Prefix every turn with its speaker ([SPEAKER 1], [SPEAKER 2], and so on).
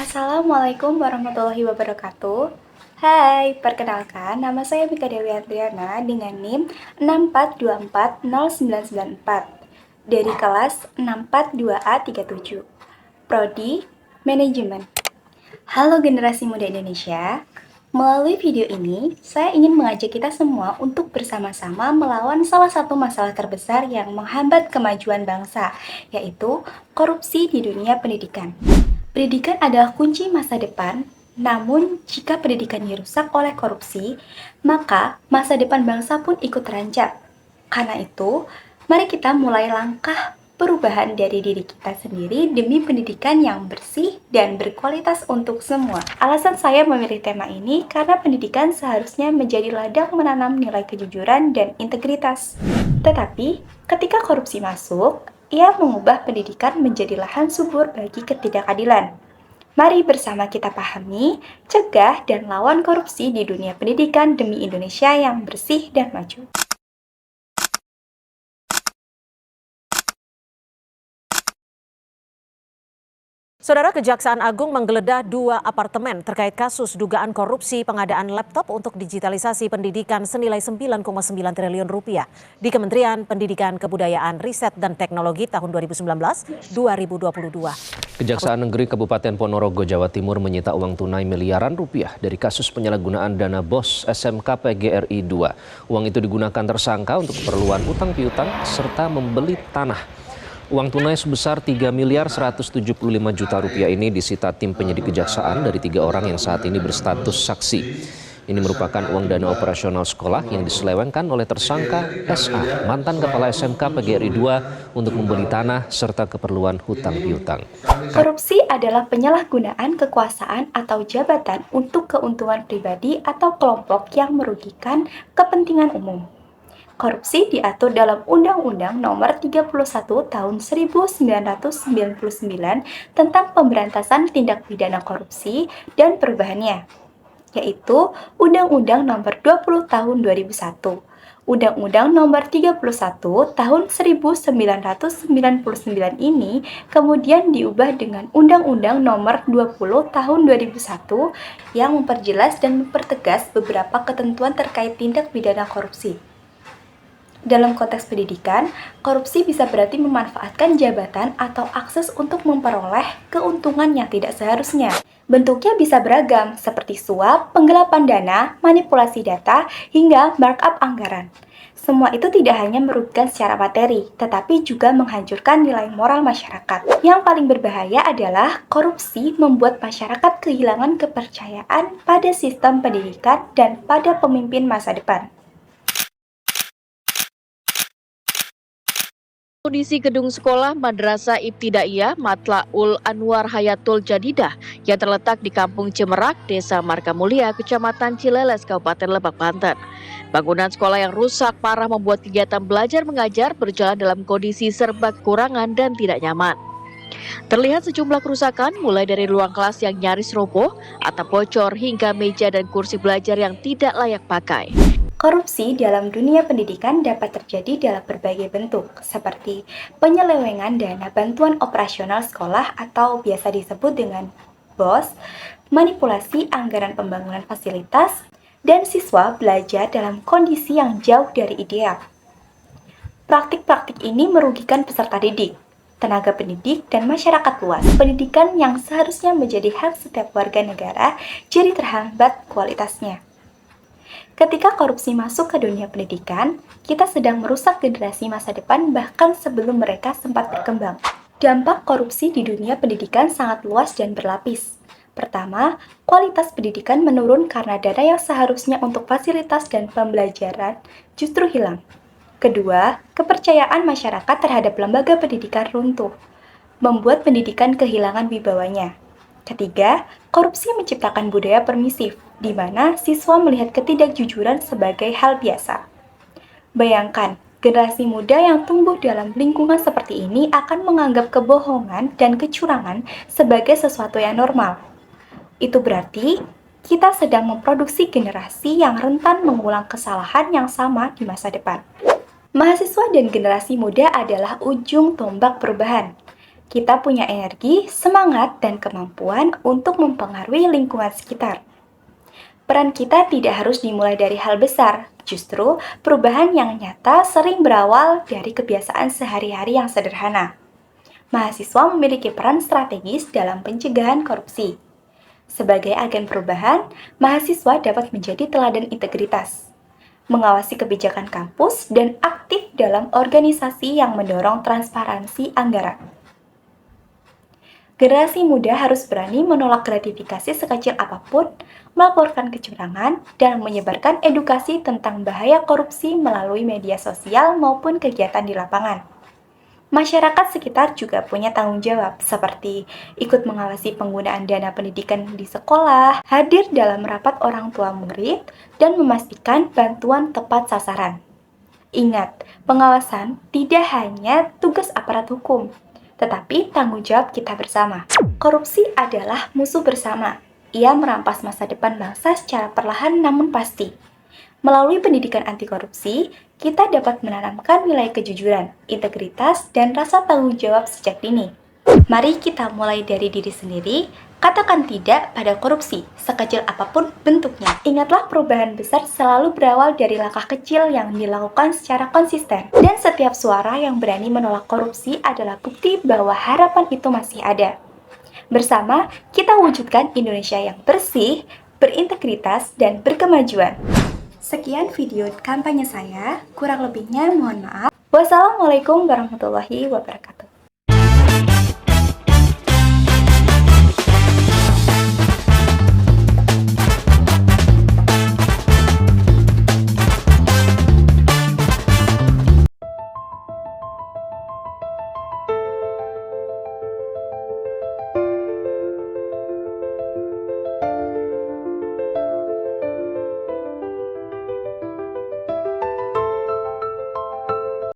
[SPEAKER 1] Assalamualaikum warahmatullahi wabarakatuh. Hai, perkenalkan nama saya Mika Dewi Adriana dengan NIM 642409994 dari kelas 642A37, Prodi Manajemen. Halo generasi muda Indonesia, melalui video ini saya ingin mengajak kita semua untuk bersama-sama melawan salah satu masalah terbesar yang menghambat kemajuan bangsa, yaitu korupsi di dunia pendidikan. Pendidikan adalah kunci masa depan, namun jika pendidikan dirusak oleh korupsi, maka masa depan bangsa pun ikut terancam. Karena itu, mari kita mulai langkah perubahan dari diri kita sendiri demi pendidikan yang bersih dan berkualitas untuk semua. Alasan saya memilih tema ini karena pendidikan seharusnya menjadi ladang menanam nilai kejujuran dan integritas. Tetapi, ketika korupsi masuk, ia mengubah pendidikan menjadi lahan subur bagi ketidakadilan. Mari bersama kita pahami, cegah, dan lawan korupsi di dunia pendidikan demi Indonesia yang bersih dan maju.
[SPEAKER 2] Saudara, Kejaksaan Agung menggeledah 2 apartemen terkait kasus dugaan korupsi pengadaan laptop untuk digitalisasi pendidikan senilai 9,9 triliun rupiah di Kementerian Pendidikan Kebudayaan, Riset dan Teknologi tahun 2019-2022.
[SPEAKER 3] Kejaksaan Negeri Kabupaten Ponorogo, Jawa Timur menyita uang tunai miliaran rupiah dari kasus penyalahgunaan dana BOS SMK PGRI 2. Uang itu digunakan tersangka untuk keperluan utang piutang serta membeli tanah. Uang tunai sebesar 3 miliar 175 juta rupiah ini disita tim penyidik kejaksaan dari 3 orang yang saat ini berstatus saksi. Ini merupakan uang dana operasional sekolah yang diselewengkan oleh tersangka SA, mantan kepala SMK PGRI 2 untuk membeli tanah serta keperluan hutang piutang.
[SPEAKER 1] Korupsi adalah penyalahgunaan kekuasaan atau jabatan untuk keuntungan pribadi atau kelompok yang merugikan kepentingan umum. Korupsi diatur dalam Undang-Undang Nomor 31 Tahun 1999 tentang Pemberantasan Tindak Pidana Korupsi dan perubahannya, yaitu Undang-Undang Nomor 20 Tahun 2001, Undang-Undang Nomor 31 Tahun 1999 ini kemudian diubah dengan Undang-Undang Nomor 20 Tahun 2001 yang memperjelas dan mempertegas beberapa ketentuan terkait tindak pidana korupsi. Dalam konteks pendidikan, korupsi bisa berarti memanfaatkan jabatan atau akses untuk memperoleh keuntungan yang tidak seharusnya. Bentuknya bisa beragam, seperti suap, penggelapan dana, manipulasi data, hingga markup anggaran. Semua itu tidak hanya merugikan secara materi, tetapi juga menghancurkan nilai moral masyarakat. Yang paling berbahaya adalah korupsi membuat masyarakat kehilangan kepercayaan pada sistem pendidikan dan pada pemimpin masa depan.
[SPEAKER 4] Kondisi gedung sekolah Madrasah Ibtidaiyah Matlaul Anwar Hayatul Jadidah yang terletak di Kampung Cimerak, Desa Margamulia, Kecamatan Cileles, Kabupaten Lebak, Banten. Bangunan sekolah yang rusak parah membuat kegiatan belajar mengajar berjalan dalam kondisi serba kekurangan dan tidak nyaman. Terlihat sejumlah kerusakan mulai dari ruang kelas yang nyaris roboh, atap bocor hingga meja dan kursi belajar yang tidak layak pakai.
[SPEAKER 1] Korupsi dalam dunia pendidikan dapat terjadi dalam berbagai bentuk, seperti penyelewengan dana bantuan operasional sekolah atau biasa disebut dengan BOS, manipulasi anggaran pembangunan fasilitas, dan siswa belajar dalam kondisi yang jauh dari ideal. Praktik-praktik ini merugikan peserta didik, tenaga pendidik, dan masyarakat luas. Pendidikan yang seharusnya menjadi hak setiap warga negara jadi terhambat kualitasnya. Ketika korupsi masuk ke dunia pendidikan, kita sedang merusak generasi masa depan bahkan sebelum mereka sempat berkembang. Dampak korupsi di dunia pendidikan sangat luas dan berlapis. Pertama, kualitas pendidikan menurun karena dana yang seharusnya untuk fasilitas dan pembelajaran justru hilang. Kedua, kepercayaan masyarakat terhadap lembaga pendidikan runtuh, membuat pendidikan kehilangan wibawanya. Ketiga, korupsi menciptakan budaya permisif, di mana siswa melihat ketidakjujuran sebagai hal biasa. Bayangkan, generasi muda yang tumbuh dalam lingkungan seperti ini akan menganggap kebohongan dan kecurangan sebagai sesuatu yang normal. Itu berarti kita sedang memproduksi generasi yang rentan mengulang kesalahan yang sama di masa depan. Mahasiswa dan generasi muda adalah ujung tombak perubahan. Kita punya energi, semangat, dan kemampuan untuk mempengaruhi lingkungan sekitar. Peran kita tidak harus dimulai dari hal besar, justru perubahan yang nyata sering berawal dari kebiasaan sehari-hari yang sederhana. Mahasiswa memiliki peran strategis dalam pencegahan korupsi. Sebagai agen perubahan, mahasiswa dapat menjadi teladan integritas, mengawasi kebijakan kampus, dan aktif dalam organisasi yang mendorong transparansi anggaran. Generasi muda harus berani menolak gratifikasi sekecil apapun, melaporkan kecurangan, dan menyebarkan edukasi tentang bahaya korupsi melalui media sosial maupun kegiatan di lapangan. Masyarakat sekitar juga punya tanggung jawab, seperti ikut mengawasi penggunaan dana pendidikan di sekolah, hadir dalam rapat orang tua murid, dan memastikan bantuan tepat sasaran. Ingat, pengawasan tidak hanya tugas aparat hukum, tetapi tanggung jawab kita bersama. Korupsi adalah musuh bersama. Ia merampas masa depan bangsa secara perlahan namun pasti. Melalui pendidikan anti korupsi, kita dapat menanamkan nilai kejujuran, integritas, dan rasa tanggung jawab sejak dini. Mari kita mulai dari diri sendiri, katakan tidak pada korupsi, sekecil apapun bentuknya. Ingatlah, perubahan besar selalu berawal dari langkah kecil yang dilakukan secara konsisten. Dan setiap suara yang berani menolak korupsi adalah bukti bahwa harapan itu masih ada. Bersama, kita wujudkan Indonesia yang bersih, berintegritas, dan berkemajuan. Sekian video kampanye saya, kurang lebihnya mohon maaf. Wassalamualaikum warahmatullahi wabarakatuh.